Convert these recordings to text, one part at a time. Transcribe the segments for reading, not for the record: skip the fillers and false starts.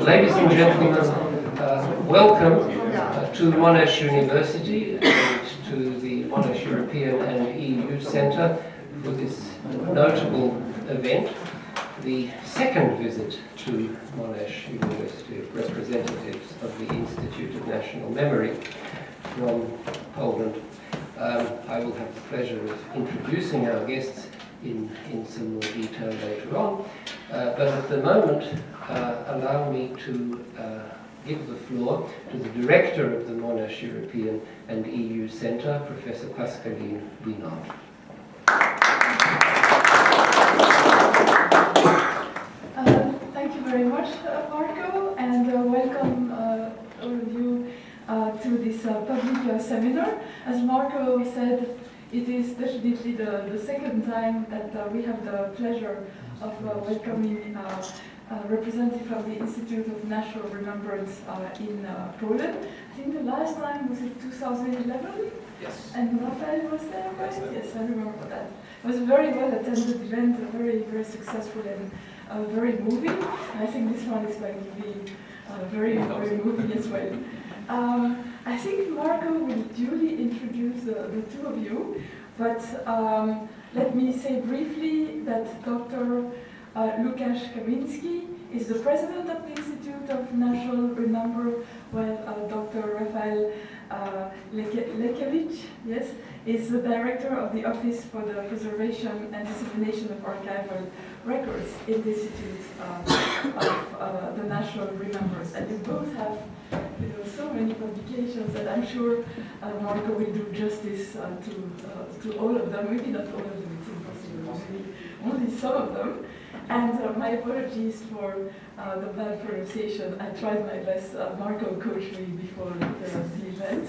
Ladies and gentlemen, welcome to Monash University and to the Monash European and EU Centre for this notable event, the second visit to Monash University of representatives of the Institute of National Memory from Poland. I will have the pleasure of introducing our guests in some more detail later on, but at the moment allow me to give the floor to the Director of the Monash European and EU Centre, Professor Pascaline Binard. Thank you very much, Marco, and welcome all of you to this public seminar. As Marco said, it is definitely the second time that we have the pleasure of welcoming a representative from the Institute of National Remembrance in Poland. I think the last time was in 2011? Yes. And Raphael was there, right? Yes, I remember that. It was a very well-attended event, very, very successful and very moving. I think this one is going to be very, very moving as well. I think Marco will duly introduce the two of you, but let me say briefly that Dr. Łukasz Kamiński is the president of the Institute of National Remembrance, while Dr. Raphael Lekevich, yes, is the director of the Office for the Preservation and Dissemination of Archival Records in the Institute of the National Remembrance. And you both have so many publications that I'm sure Marco will do justice to all of them. Maybe not all of them, it's impossible, maybe only some of them. And my apologies for the bad pronunciation. I tried my best. Marco coached me before the event.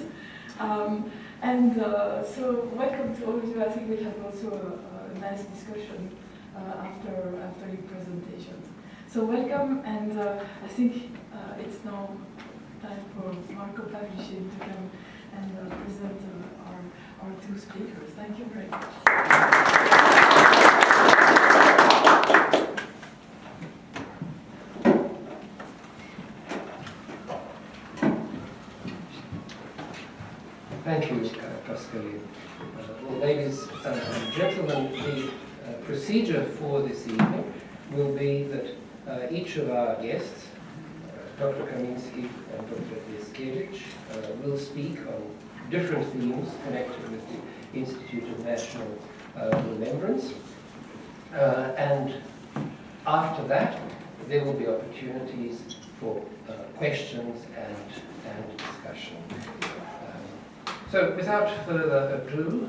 So welcome to all of you. I think we have also a nice discussion after your presentations. So welcome, and I think it's now time for Marco Pavlichin to come and present our two speakers. Thank you very much. Thank you, Pascaline. Well, ladies and gentlemen, the procedure for this evening will be that each of our guests, Dr. Kamiński and Dr. Leszkiewicz, will speak on different themes connected with the Institute of National Remembrance. And after that, there will be opportunities for questions and discussion. So without further ado,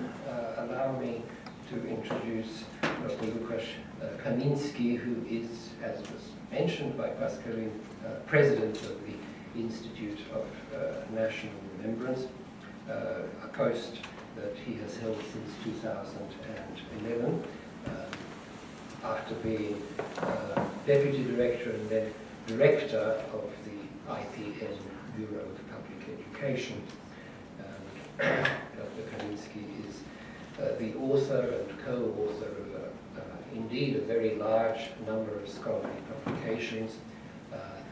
allow me to introduce Dr. Łukasz Kamiński, who is, as was mentioned by Pascaline, president of the Institute of National Remembrance, a post that he has held since 2011, after being deputy director and then director of the IPN Bureau of Public Education. Dr. Kamiński is the author and co-author of indeed a very large number of scholarly publications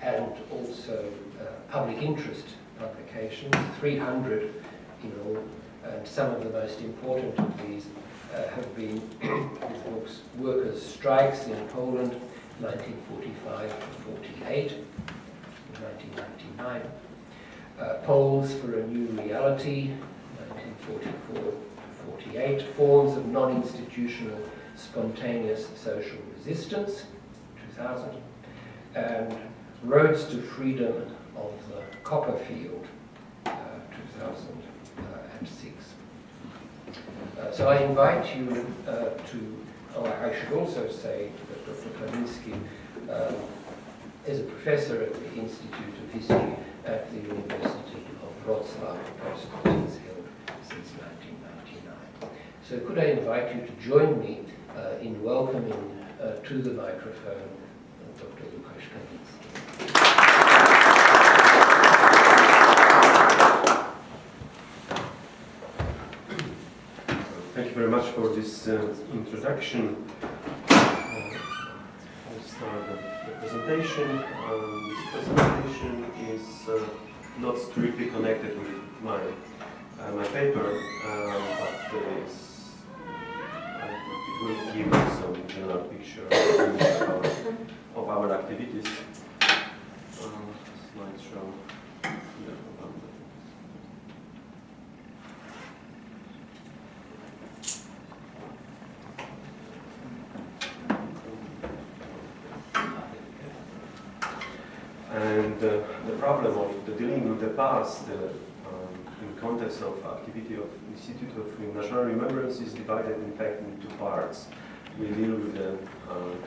and also public interest publications, 300 in all, and some of the most important of these have been his books Workers' Strikes in Poland, 1945 to 48, 1999, Poles for a New Reality, 1944-48, Forms of Non-Institutional Spontaneous Social Resistance, 2000, and Roads to Freedom of the Copperfield, 2006. So I invite you I should also say that Dr. Kamiński is a professor at the Institute of History at the University of Wrocław, a post that he's held since 1999. So could I invite you to join me in welcoming to the microphone Dr. Łukasz Kamiński. Thank you very much for this introduction. I'll start the presentation. presentation. This presentation is not strictly connected with my paper, but it will give you some general picture of our activities. Slideshow. And the problem of the dealing with the past in context of activity of Institute of National Remembrance is divided in fact into two parts. We deal with the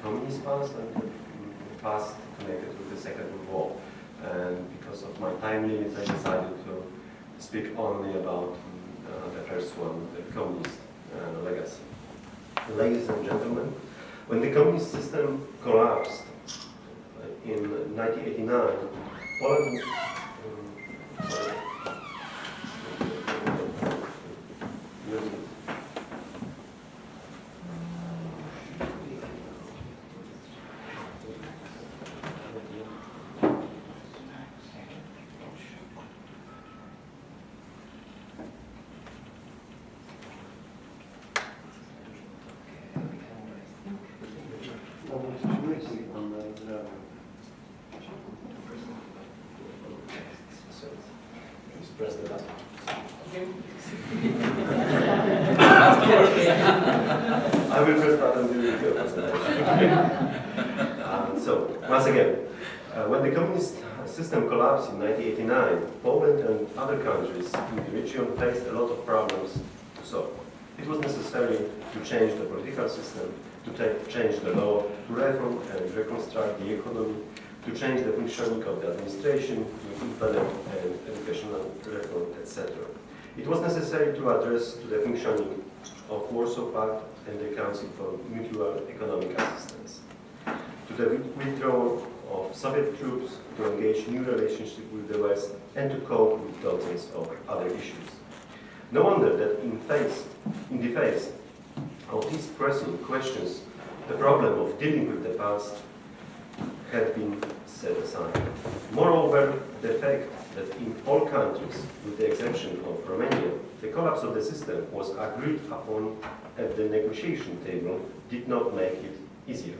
communist past and the past connected with the Second World War. And because of my time limits, I decided to speak only about the first one, the communist legacy. Ladies and gentlemen, when the communist system collapsed in 1989, Poland, press the button. I will press the button during your presentation. So, once again, when the communist system collapsed in 1989, Poland and other countries in the region faced a lot of problems to solve. It was necessary to change the political system, to change the law, to reform and reconstruct the economy, to change the functioning of the administration, to implement an educational reform, etc. It was necessary to address the functioning of Warsaw Pact and the Council for Mutual Economic Assistance, to the withdrawal of Soviet troops, to engage new relationship with the West, and to cope with dozens of other issues. No wonder that in the face of these pressing questions, the problem of dealing with the past had been set aside. Moreover, the fact that in all countries, with the exception of Romania, the collapse of the system was agreed upon at the negotiation table did not make it easier.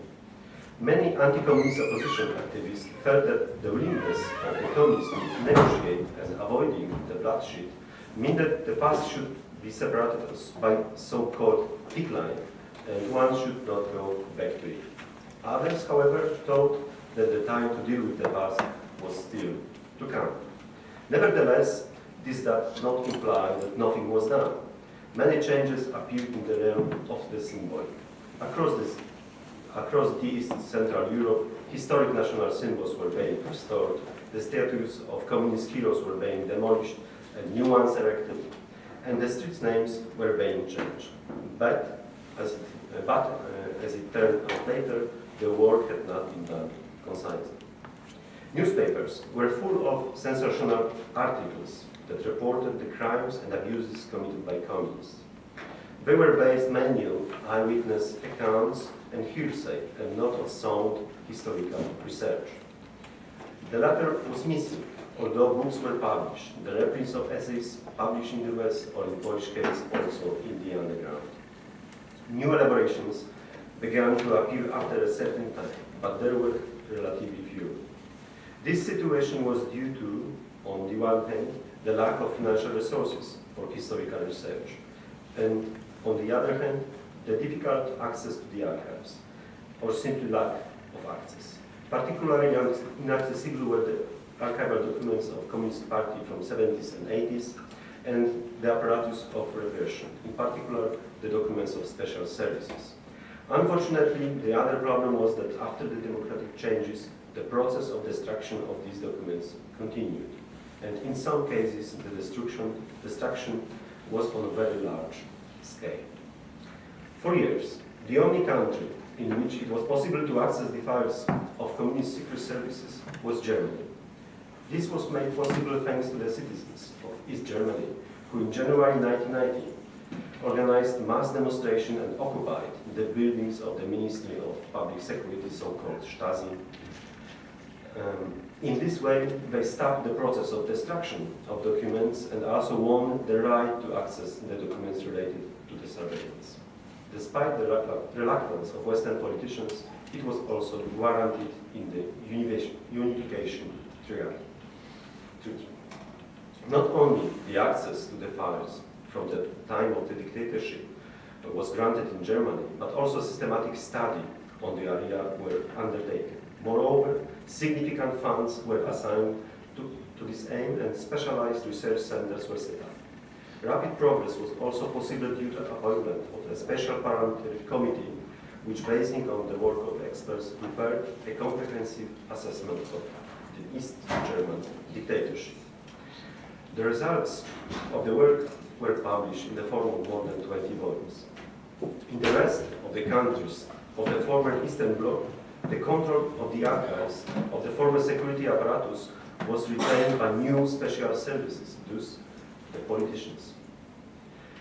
Many anti-communist opposition activists felt that the willingness of the communists to negotiate and avoiding the bloodshed meant that the past should be separated by so-called decline, and one should not go back to it. Others, however, thought that the time to deal with the past was still to come. Nevertheless, this does not imply that nothing was done. Many changes appeared in the realm of the symbolic. Across the East Central Europe, historic national symbols were being restored, the statues of communist heroes were being demolished, and new ones erected, and the streets' names were being changed. But as it turned out later, the work had not been done concisely. Newspapers were full of sensational articles that reported the crimes and abuses committed by communists. They were based mainly on eyewitness accounts and hearsay, and not on sound historical research. The latter was missing, although books were published, the reprints of essays published in the West, or in Polish case also in the underground. New elaborations began to appear after a certain time, but there were relatively few. This situation was due to, on the one hand, the lack of financial resources for historical research, and on the other hand, the difficult access to the archives, or simply lack of access. Particularly inaccessible were the archival documents of Communist Party from 70s and 80s, and the apparatus of repression, in particular the documents of special services. Unfortunately, the other problem was that after the democratic changes, the process of destruction of these documents continued, and in some cases the destruction was on a very large scale. For years, the only country in which it was possible to access the files of communist secret services was Germany. This was made possible thanks to the citizens of East Germany, who in January 1990 organized mass demonstration and occupied the buildings of the Ministry of Public Security, so-called Stasi, In this way, they stopped the process of destruction of documents and also won the right to access the documents related to the surveillance. Despite the reluctance of Western politicians, it was also guaranteed in the Unification Treaty. Not only the access to the files from the time of the dictatorship was granted in Germany, but also systematic study on the area were undertaken. Moreover, significant funds were assigned to this aim and specialized research centers were set up. Rapid progress was also possible due to the appointment of a special parliamentary committee which, basing on the work of experts, prepared a comprehensive assessment of the East German dictatorship. The results of the work were published in the form of more than 20 volumes. In the rest of the countries of the former Eastern Bloc, the control of the archives of the former security apparatus was retained by new special services, thus the politicians.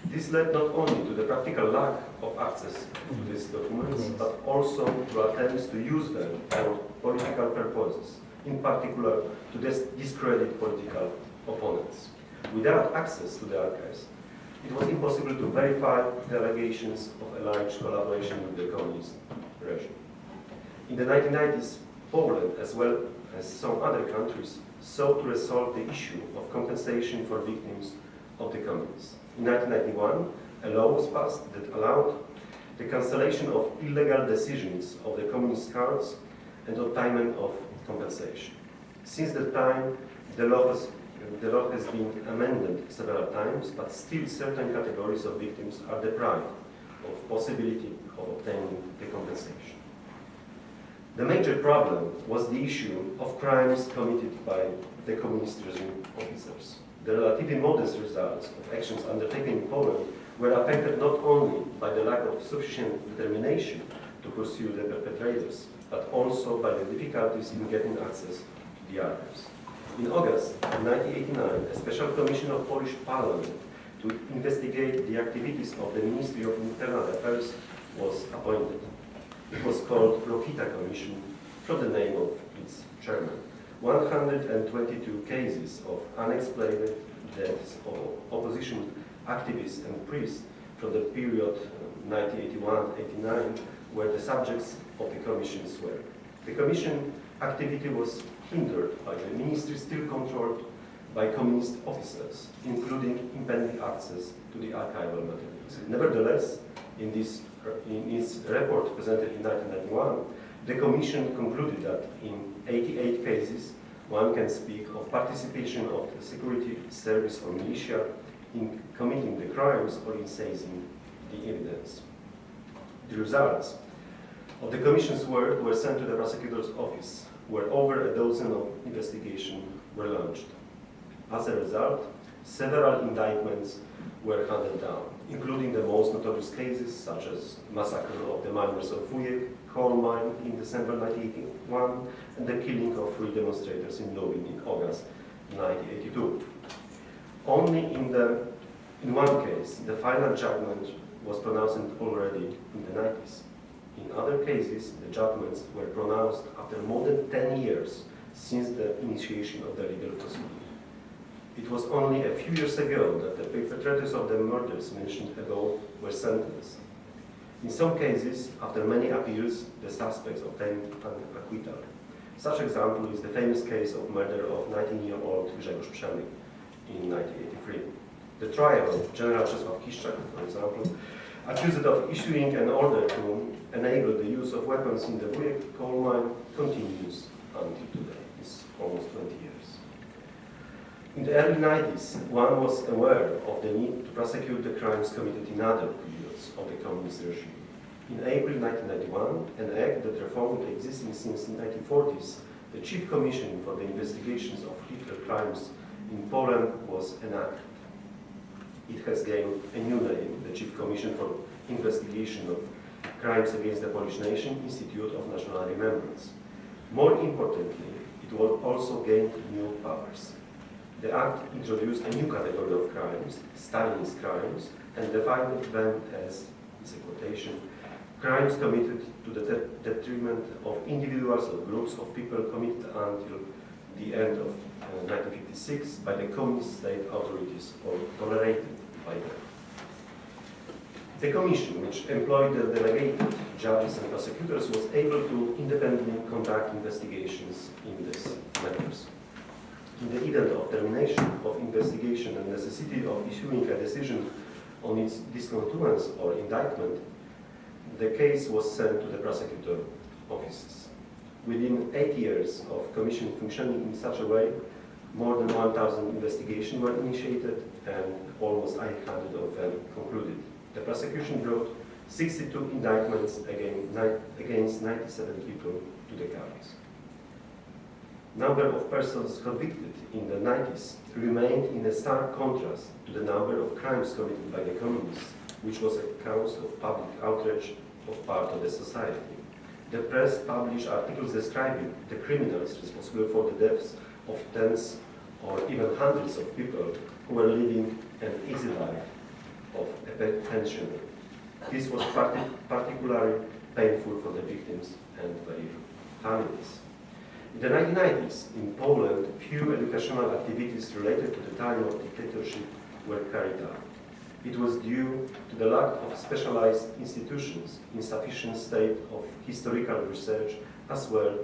This led not only to the practical lack of access to these documents, but also to attempts to use them for political purposes, in particular to discredit political opponents. Without access to the archives, it was impossible to verify the allegations of alleged collaboration with the communist regime. In the 1990s, Poland, as well as some other countries, sought to resolve the issue of compensation for victims of the communists. In 1991, a law was passed that allowed the cancellation of illegal decisions of the communist courts and obtainment of compensation. Since that time, the law has been amended several times, but still certain categories of victims are deprived of possibility of obtaining the compensation. The major problem was the issue of crimes committed by the communist regime officers. The relatively modest results of actions undertaken in Poland were affected not only by the lack of sufficient determination to pursue the perpetrators, but also by the difficulties in getting access to the archives. In August 1989, a special commission of Polish Parliament to investigate the activities of the Ministry of Internal Affairs was appointed. It was called Lokita Commission from the name of its chairman. 122 cases of unexplained deaths of opposition activists and priests from the period 1981-89 were the subjects of the Commission's work. The Commission activity was hindered by the ministry still controlled by communist officers, including impending access to the archival materials. Nevertheless, in its report presented in 1991, the Commission concluded that in 88 cases, one can speak of participation of the security service or militia in committing the crimes or in seizing the evidence. The results of the Commission's work were sent to the prosecutor's office, where over a dozen of investigations were launched. As a result, several indictments were handed down, including the most notorious cases such as massacre of the miners of Wujek coal mine in December 1981 and the killing of 3 demonstrators in Lubin in August 1982. Only in one case, the final judgment was pronounced already in the 90s. In other cases, the judgments were pronounced after more than 10 years since the initiation of the legal proceeding. It was only a few years ago that the perpetrators of the murders mentioned above were sentenced. In some cases, after many appeals, the suspects obtained an acquittal. Such example is the famous case of murder of 19-year-old Grzegorz Przemyk in 1983. The trial of General Czesław Kiszczak, for example, accused of issuing an order to enable the use of weapons in the Wujek coal mine, continues until today. It's almost 20 years. In the early 90s, one was aware of the need to prosecute the crimes committed in other periods of the communist regime. In April 1991, an act that reformed the existing since the 1940s, the Chief Commission for the Investigations of Hitler Crimes in Poland was enacted. It has gained a new name, the Chief Commission for Investigation of Crimes Against the Polish Nation, Institute of National Remembrance. More importantly, it will also gain new powers. The Act introduced a new category of crimes, Stalinist crimes, and defined them as, it's a quotation, crimes committed to the detriment of individuals or groups of people committed until the end of 1956 by the communist state authorities or tolerated by them. The Commission, which employed the delegated judges and prosecutors, was able to independently conduct investigations in these matters. In the event of termination of investigation and necessity of issuing a decision on its discontinuance or indictment, the case was sent to the prosecutor offices. Within 8 years of Commission functioning in such a way, more than 1,000 investigations were initiated and almost 800 of them concluded. The prosecution brought 62 indictments against 97 people to the courts. Number of persons convicted in the 90s remained in a stark contrast to the number of crimes committed by the communists, which was a cause of public outrage of part of the society. The press published articles describing the criminals responsible for the deaths of tens or even hundreds of people who were living an easy life of a pensioner. This was particularly painful for the victims and their families. In the 1990s, in Poland, few educational activities related to the time of dictatorship were carried out. It was due to the lack of specialized institutions, insufficient state of historical research, as well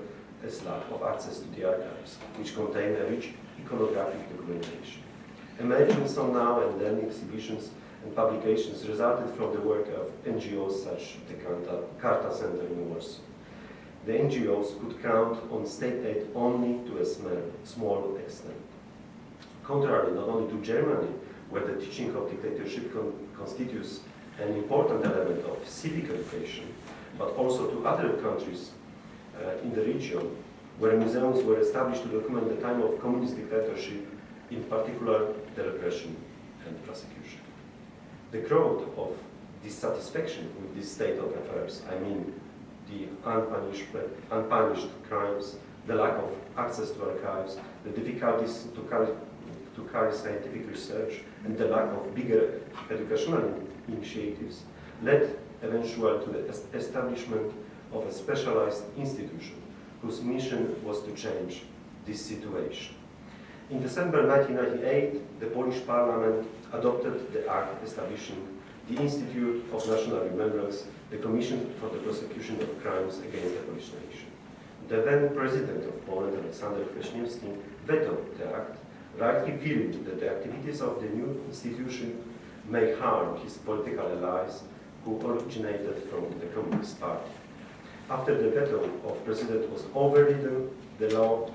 as lack of access to the archives, which contain a rich iconographic documentation. Emerging some now and then exhibitions and publications resulted from the work of NGOs such as the Karta Center in Warsaw. The NGOs could count on state aid only to a small extent. Contrary not only to Germany, where the teaching of dictatorship constitutes an important element of civic education, but also to other countries in the region, where museums were established to document the time of communist dictatorship, in particular the repression and prosecution. The growth of dissatisfaction with this state of affairs, I mean the unpunished crimes, the lack of access to archives, the difficulties to carry scientific research, and the lack of bigger educational initiatives led eventually to the establishment of a specialized institution whose mission was to change this situation. In December 1998, the Polish Parliament adopted the act establishing the Institute of National Remembrance, the Commission for the Prosecution of Crimes Against the Polish Nation. The then President of Poland, Aleksander Kwaśniewski, vetoed the act, rightly feeling that the activities of the new institution may harm his political allies who originated from the Communist Party. After the veto of President was overridden, the law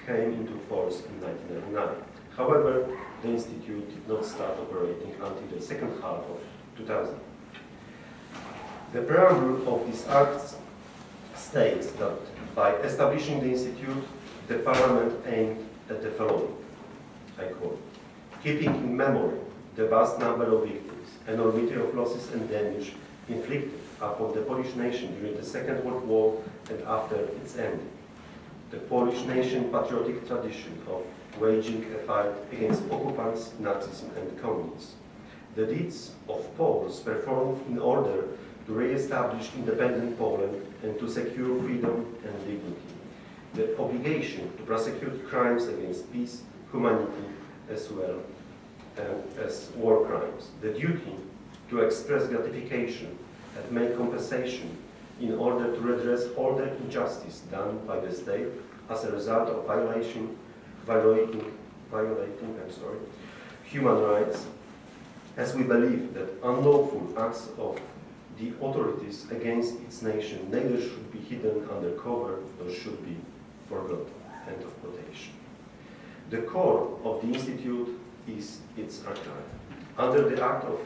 came into force in 1999. However, the institute did not start operating until the second half of 2000. The preamble of this act states that by establishing the institute, the Parliament aimed at the following, I quote, keeping in memory the vast number of victims, enormity of losses and damage inflicted upon the Polish nation during the Second World War and after its end. The Polish nation patriotic tradition of waging a fight against occupants, Nazism and communism. The deeds of Poles performed in order to re-establish independent Poland and to secure freedom and dignity. The obligation to prosecute crimes against peace, humanity, as well as war crimes. The duty to express gratification and make compensation in order to redress all the injustice done by the state as a result of violating human rights, as we believe that unlawful acts of the authorities against its nation neither should be hidden under cover nor should be forgotten. End of quotation. The core of the Institute is its archive. Under the Act of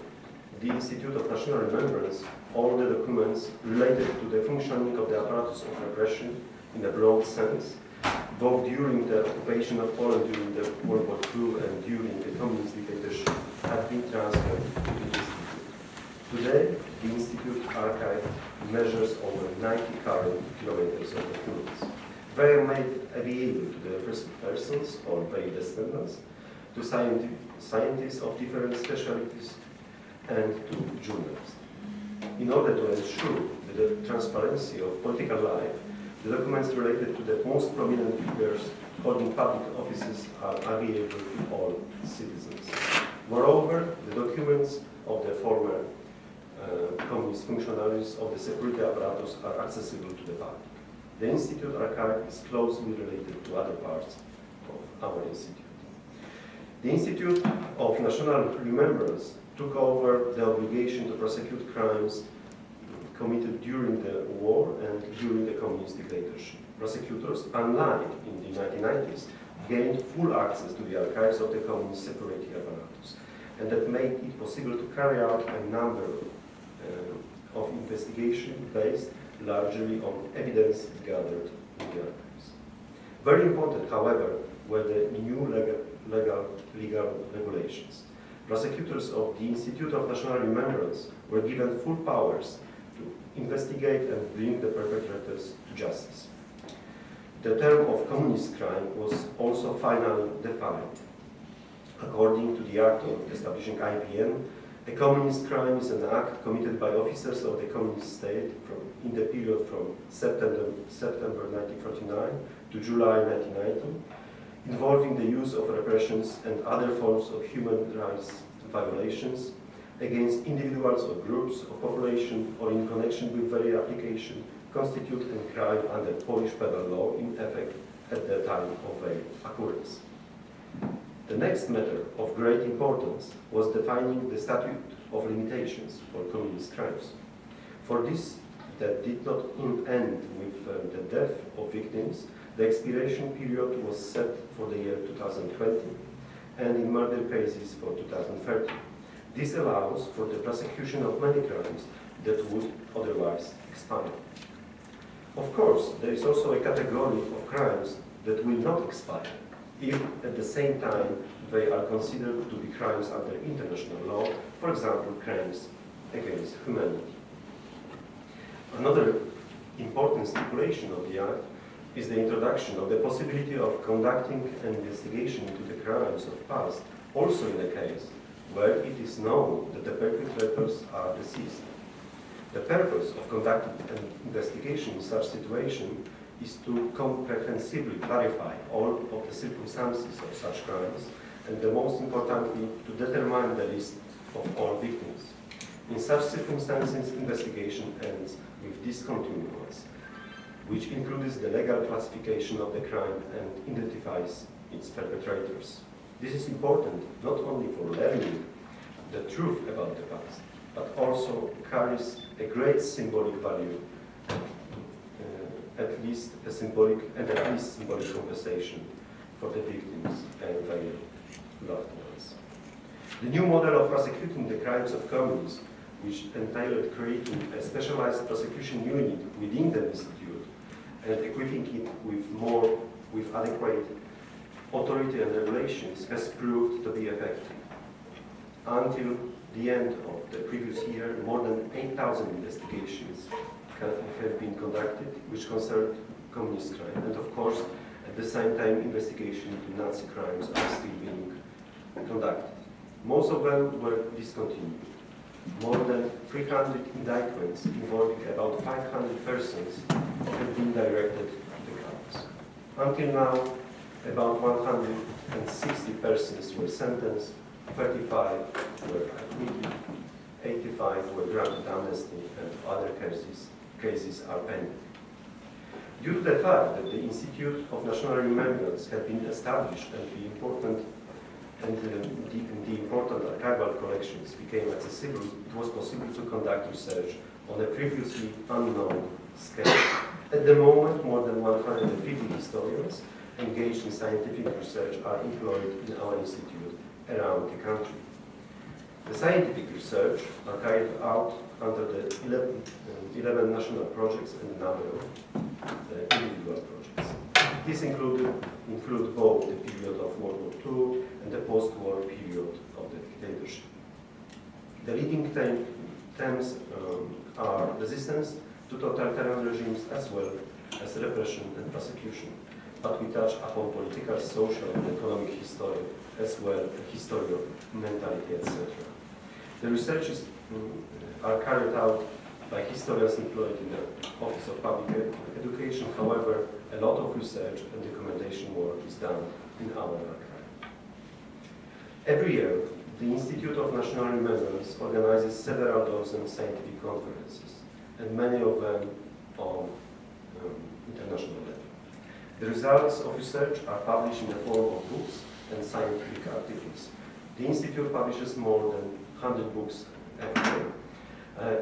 the Institute of National Remembrance, all the documents related to the functioning of the apparatus of repression in a broad sense, both during the occupation of Poland during the World War II and during the communist dictatorship, have been transferred to the Institute. Today, the Institute archive measures over 90 current kilometers of documents. They are made available to the persons or their descendants, to scientists of different specialties, and to journalists. In order to ensure the transparency of political life, the documents related to the most prominent figures holding public offices are available to all citizens. Moreover, the documents of the former communist functionaries of the security apparatus are accessible to the public. The Institute archive is closely related to other parts of our institute. The Institute of National Remembrance took over the obligation to prosecute crimes committed during the war and during the communist dictatorship. Prosecutors, unlike in the 1990s, gained full access to the archives of the communist security apparatus, and that made it possible to carry out a number of investigations based largely on evidence gathered in the archives. Very important, however, were the new legal regulations. Prosecutors of the Institute of National Remembrance were given full powers to investigate and bring the perpetrators to justice. The term of communist crime was also finally defined. According to the Act of establishing IPN, a communist crime is an act committed by officers of the communist state in the period from September 1949 to July 1990, involving the use of repressions and other forms of human rights violations against individuals or groups of population or in connection with very application constitute a crime under Polish penal law in effect at the time of their occurrence. The next matter of great importance was defining the statute of limitations for communist crimes. For this, that did not end with the death of victims, the expiration period was set for the year 2020, and in murder cases for 2030. This allows for the prosecution of many crimes that would otherwise expire. Of course, there is also a category of crimes that will not expire, if at the same time they are considered to be crimes under international law, for example, crimes against humanity. Another important stipulation of the Act is the introduction of the possibility of conducting an investigation into the crimes of the past, also in a case where it is known that the perpetrators are deceased. The purpose of conducting an investigation in such situation is to comprehensively clarify all of the circumstances of such crimes, and the most importantly, to determine the list of all victims. In such circumstances, investigation ends with discontinuance, which includes the legal classification of the crime and identifies its perpetrators. This is important not only for learning the truth about the past, but also carries a great symbolic value, at least symbolic compensation for the victims and their loved ones. The new model of prosecuting the crimes of communism, which entailed creating a specialized prosecution unit within the institute and equipping it with adequate authority and regulations, has proved to be effective. Until the end of the previous year, more than 8,000 investigations have been conducted, which concerned communist crime, and of course, at the same time, investigations into Nazi crimes are still being conducted. Most of them were discontinued. More than 300 indictments involving about 500 persons have been directed to the crimes. Until now, about 160 persons were sentenced, 35 were acquitted, 85 were granted amnesty, and other cases are pending. Due to the fact that the Institute of National Remembrance had been established and the important archival collections became accessible, it was possible to conduct research on a previously unknown scale. At the moment, more than 150 historians engaged in scientific research are employed in our institute around the country. The scientific research are carried out under the 11 national projects and a number of individual projects. These include both the period of World War II and the post-war period of the dictatorship. The leading themes are resistance to totalitarian regimes as well as repression and persecution, but we touch upon political, social, and economic history as well as history of mentality, etc. The researches are carried out by historians employed in the Office of Public Education. However, a lot of research and documentation work is done in our archive. Every year, the Institute of National Remembrance organizes several dozen scientific conferences, and many of them on international level. The results of research are published in the form of books and scientific articles. The Institute publishes more than 100 books every year.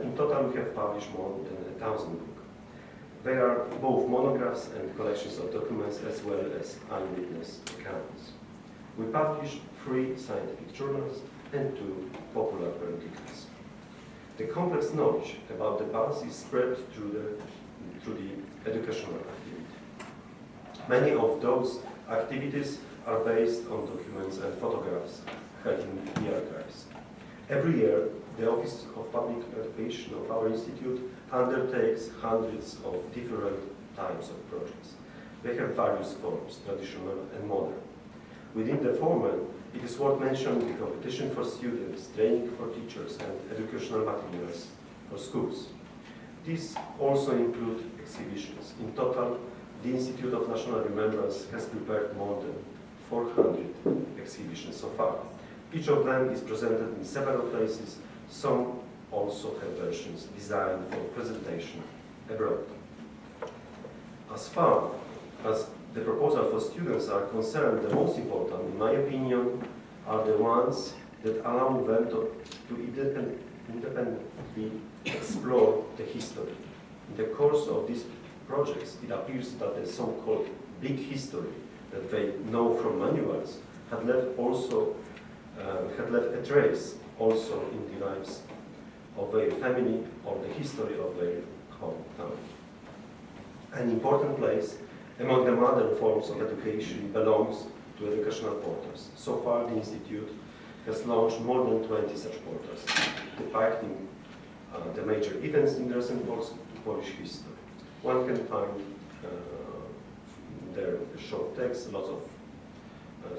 In total, we have published more than 1,000 books. They are both monographs and collections of documents as well as eyewitness accounts. We publish 3 scientific journals and 2 popular periodicals. The complex knowledge about the past is spread through the educational activity. Many of those activities are based on documents and photographs held in the archives. Every year, the Office of Public Education of our institute undertakes hundreds of different types of projects. They have various forms, traditional and modern. Within the former, it is worth mentioning the competition for students, training for teachers, and educational materials for schools. These also include exhibitions. In total, the Institute of National Remembrance has prepared more than 400 exhibitions so far. Each of them is presented in several places. Some also have versions designed for presentation abroad. As far as the proposal for students are concerned, the most important, in my opinion, are the ones that allow them to independently explore the history. In the course of these projects, it appears that the so-called big history that they know from manuals had left a trace also in the lives of their family or the history of their hometown. An important place among the modern forms of education belongs to educational portals. So far, the Institute has launched more than 20 such portals, depicting the major events in recent Polish history. One can find there short text, lots of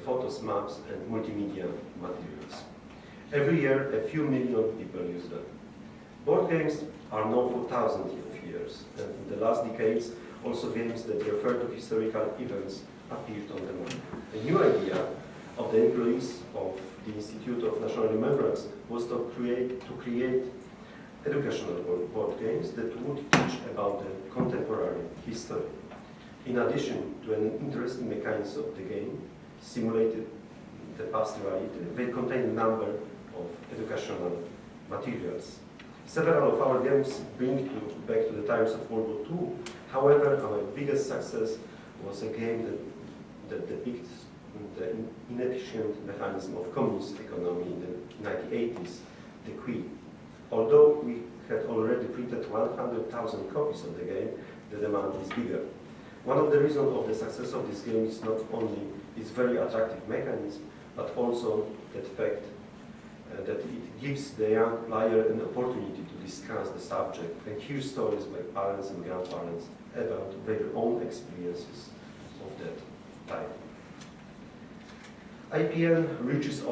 photos, maps, and multimedia materials. Every year, a few million people use them. Board games are known for thousands of years, and in the last decades, also games that refer to historical events appeared on the market. A new idea of the employees of the Institute of National Remembrance was to create educational board games that would teach about the contemporary history. In addition to an interesting mechanism of the game, simulated the past reality, they contain a number of educational materials. Several of our games bring back to the times of World War II. However, our biggest success was a game that depicts the inefficient mechanism of communist economy in the 1980s, the Qui. Although we had already printed 100,000 copies of the game, the demand is bigger. One of the reasons of the success of this game is not only its very attractive mechanism, but also the fact that it gives the young player an opportunity to discuss the subject and hear stories by parents and grandparents about their own experiences of that time. IPN reaches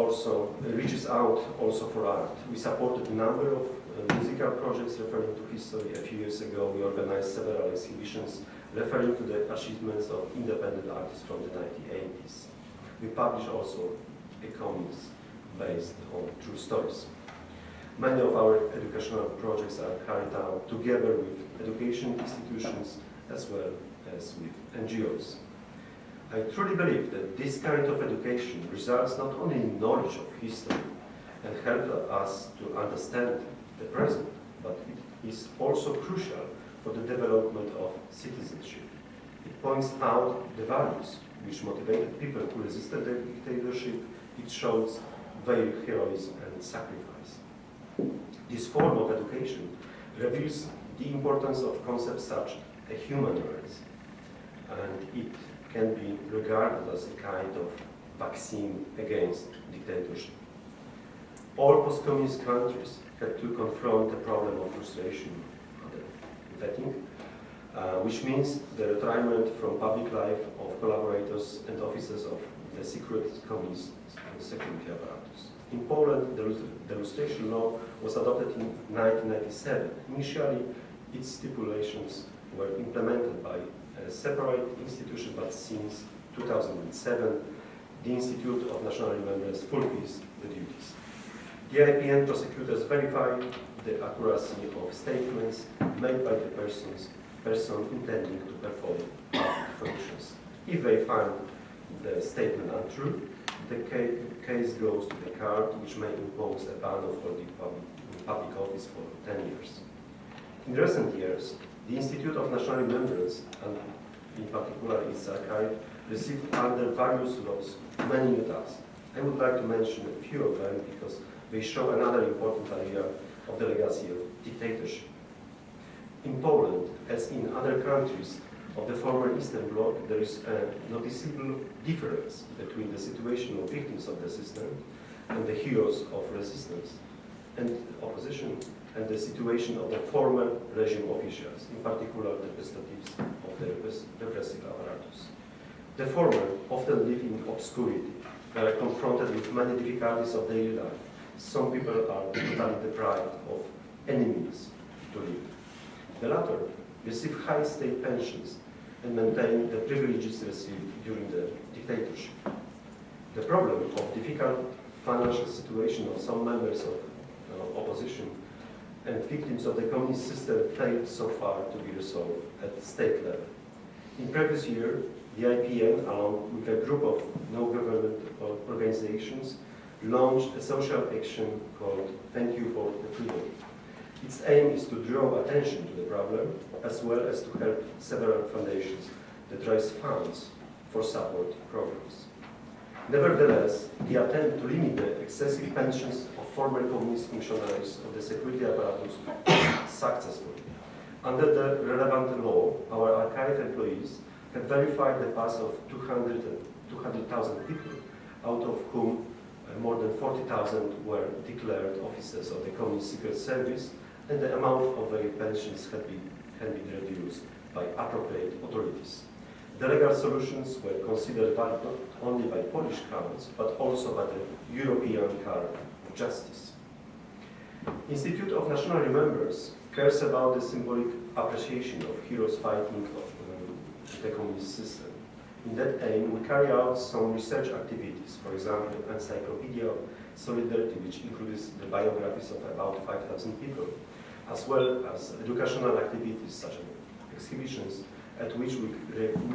out also for art. We supported a number of musical projects referring to history. A few years ago, we organized several exhibitions referring to the achievements of independent artists from the 1980s. We publish also a comics based on true stories. Many of our educational projects are carried out together with education institutions as well as with NGOs. I truly believe that this kind of education results not only in knowledge of history and help us to understand the present, but it is also crucial for the development of citizenship. It points out the values which motivated people who resisted the dictatorship. It shows their heroism and sacrifice. This form of education reveals the importance of concepts such as human rights, and it can be regarded as a kind of vaccine against dictatorship. All post-communist countries had to confront the problem of frustration, the vetting, which means the retirement from public life of collaborators and officers of the secret communist security apparatus. In Poland, the lustration law was adopted in 1997. Initially, its stipulations were implemented by a separate institution, but since 2007, the Institute of National Remembrance fulfills the duties. The IPN prosecutors verify the accuracy of statements made by the person intending to perform public functions. If they find the statement untrue, the case goes to the court, which may impose a ban of holding public office for 10 years. In recent years, the Institute of National Remembrance, and in particular its archive, received under various laws many new tasks. I would like to mention a few of them because they show another important area of the legacy of dictatorship. In Poland, as in other countries of the former Eastern Bloc, there is a noticeable difference between the situation of victims of the system and the heroes of resistance and opposition, and the situation of the former regime officials, in particular the representatives of the repressive apparatus. The former often live in obscurity. They are confronted with many difficulties of daily life. Some people are totally deprived of any means to live. The latter receive high state pensions and maintain the privileges received during the dictatorship. The problem of difficult financial situation of some members of opposition and victims of the communist system failed so far to be resolved at state level. In previous year, the IPN, along with a group of no-government organizations, launched a social action called Thank You for the Freedom. Its aim is to draw attention to the problem, as well as to help several foundations that raise funds for support programs. Nevertheless, the attempt to limit the excessive pensions of former communist functionaries of the security apparatus was successful. Under the relevant law, our archive employees have verified the past of 200,000 people, out of whom more than 40,000 were declared officers of the Communist Secret Service, and the amount of their pensions can be reduced by appropriate authorities. The legal solutions were considered valid not only by Polish courts, but also by the European Court of Justice. Institute of National Remembrance cares about the symbolic appreciation of heroes fighting the communist system. In that aim, we carry out some research activities, for example, an encyclopedia of solidarity, which includes the biographies of about 5,000 people, as well as educational activities such as exhibitions, at which we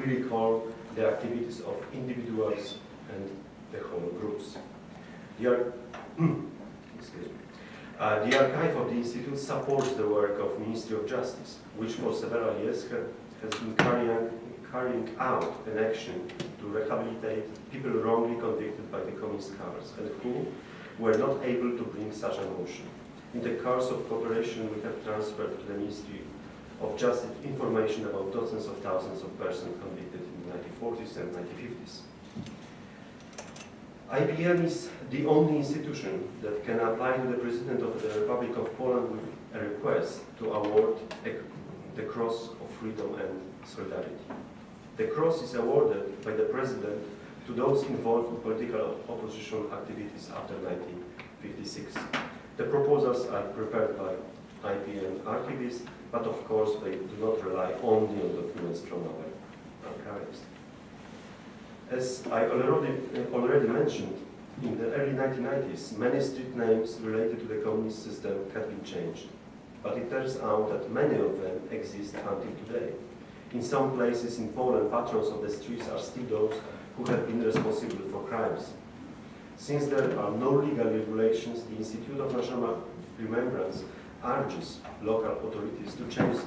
recall the activities of individuals and the whole groups. The archive of the Institute supports the work of Ministry of Justice, which for several years has been carrying out an action to rehabilitate people wrongly convicted by the communist courts and who were not able to bring such a motion. In the course of cooperation, we have transferred to the Ministry of Justice information about dozens of thousands of persons convicted in the 1940s and 1950s. IPN is the only institution that can apply to the President of the Republic of Poland with a request to award the Cross of Freedom and Solidarity. The cross is awarded by the President to those involved in political opposition activities after 1956. The proposals are prepared by IPN archivists, but of course they do not rely only on documents from our archives. As I already mentioned, in the early 1990s, many street names related to the communist system had been changed. But it turns out that many of them exist until today. In some places in Poland, patrons of the streets are still those who have been responsible for crimes. Since there are no legal regulations, the Institute of National Remembrance urges local authorities to change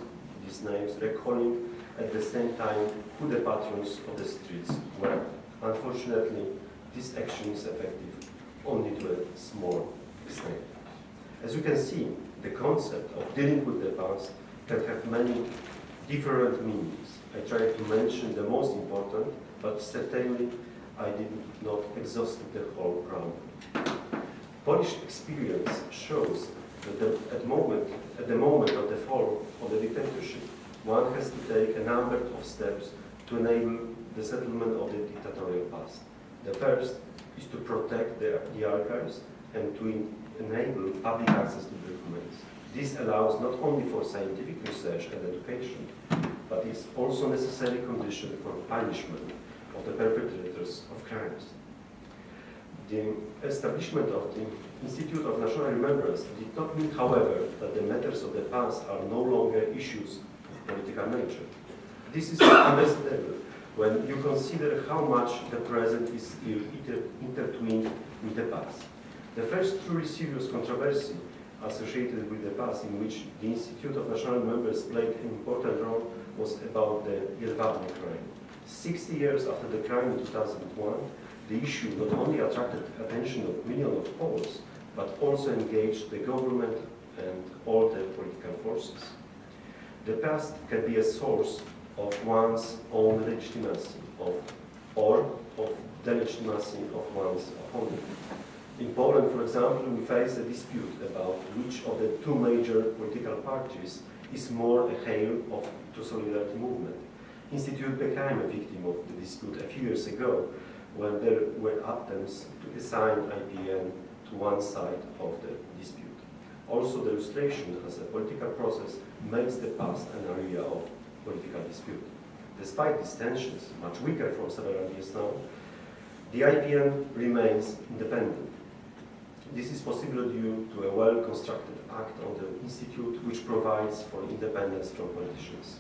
these names, recalling at the same time who the patrons of the streets were. Unfortunately, this action is effective only to a small extent. As you can see, the concept of dealing with the past can have many different meanings. I tried to mention the most important, but certainly I did not exhaust the whole problem. Polish experience shows that at the moment of the fall of the dictatorship, one has to take a number of steps to enable the settlement of the dictatorial past. The first is to protect the archives and to enable public access to documents. This allows not only for scientific research and education, but is also a necessary condition for punishment of the perpetrators of crimes. The establishment of the Institute of National Remembrance did not mean, however, that the matters of the past are no longer issues of political nature. This is understandable when you consider how much the present is still intertwined with the past. The first truly serious controversy associated with the past in which the Institute of National Remembrance played an important role was about the Jedwabne crime. 60 years after the crime in 2001, the issue not only attracted attention of millions of Poles, but also engaged the government and all the political forces. The past can be a source of one's own legitimacy, or of the legitimacy of one's opponent. In Poland, for example, we face a dispute about which of the two major political parties is more a hail of the Solidarity movement. Institute became a victim of the dispute a few years ago when there were attempts to assign IPN to one side of the dispute. Also, the illustration as a political process makes the past an area of political dispute. Despite these tensions, much weaker for several years now, the IPN remains independent. This is possible due to a well-constructed act of the Institute which provides for independence from politicians.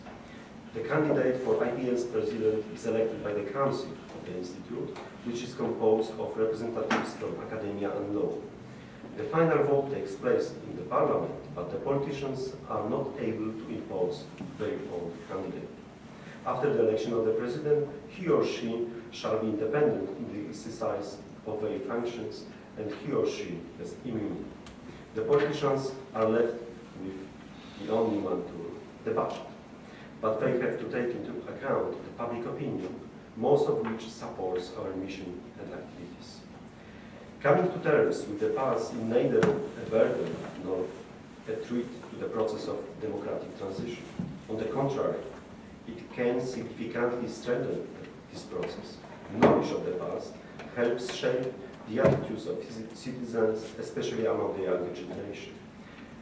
The candidate for IPN's president is elected by the Council of the Institute, which is composed of representatives from academia and law. The final vote takes place in the parliament, but the politicians are not able to impose their own candidate. After the election of the president, he or she shall be independent in the exercise of their functions, and he or she has immunity. The politicians are left with the only one tool, the budget. But they have to take into account the public opinion, most of which supports our mission and activities. Coming to terms with the past is neither a burden nor a threat to the process of democratic transition. On the contrary, it can significantly strengthen this process. Knowledge of the past helps shape the attitudes of citizens, especially among the younger generation.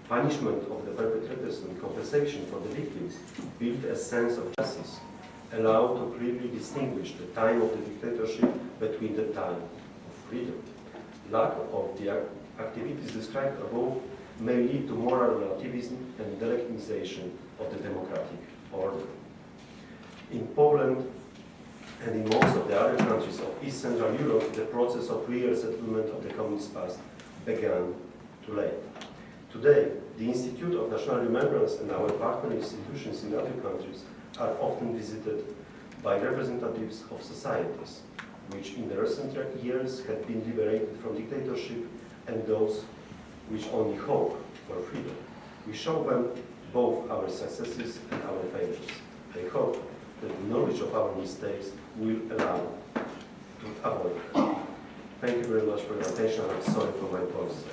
Punishment of the perpetrators and compensation for the victims build a sense of justice, allow to clearly distinguish the time of the dictatorship between the time of freedom. Lack of the activities described above may lead to moral relativism and delegitimization of the democratic order. In Poland and in most of the other countries of East Central Europe, the process of real settlement of the communist past began too late. Today, the Institute of National Remembrance and our partner institutions in other countries are often visited by representatives of societies which in the recent years had been liberated from dictatorship and those which only hope for freedom. We show them both our successes and our failures. I hope that the knowledge of our mistakes will allow to avoid them. Thank you very much for your attention. I'm sorry for my voice.